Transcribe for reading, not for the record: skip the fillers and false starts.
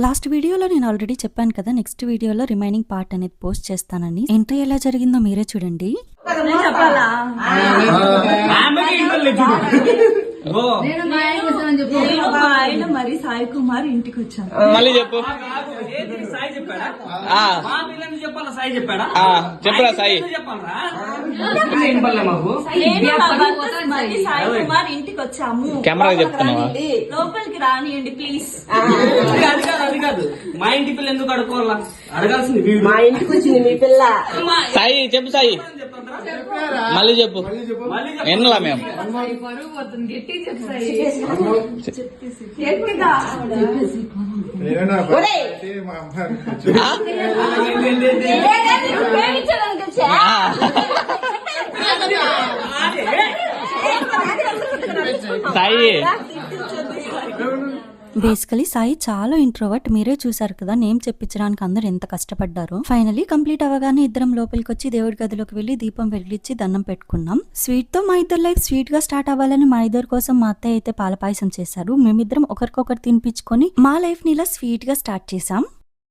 Last వీడియోలో నేను already చెప్పాను కదా, నెక్స్ట్ వీడియోలో రిమైనింగ్ పార్ట్ అనేది పోస్ట్ చేస్తానని. ఎంట్రీ ఎలా జరిగిందో మీరే చూడండి. మరి సాయి కుమార్ ఇంటికి వచ్చాను. మళ్ళీ చెప్పు. చెప్పరా సాయి? సాయి కుమార్ ఇంటికి వచ్చాము. కెమెరా చెప్తున్నావా? లోపలికి రానియండి ప్లీజ్. అది కాదు, మా ఇంటి పిల్ల ఎందుకు అడుకోవాలా? అడగాల్సింది మా ఇంటికి వచ్చింది మీ పిల్ల. సాయి చెప్పు. సాయి మళ్ళీ చెప్పు. ఎన్నలా మేము సాయి బేసికలీ సాయి చాలా ఇంట్రోవర్ట్. మీరే చూసారు కదా, నేమ్ చెప్పించడానికి అందరు ఎంత కష్టపడ్డారో. ఫైనలీ కంప్లీట్ అవ్వగానే ఇద్దరం లోపలికి వచ్చి దేవుడి గదిలోకి వెళ్లి దీపం వెలిగించి దండం పెట్టుకున్నాం. స్వీట్ తో మా ఇద్దరు లైఫ్ స్వీట్ గా స్టార్ట్ అవ్వాలని మా ఇద్దరు కోసం మా అత్తయ్య అయితే పాల పాయసం చేశారు. మేమిద్దరం ఒకరికొకరు తినిపించుకొని మా లైఫ్ ని ఇలా స్వీట్ గా స్టార్ట్ చేసాం.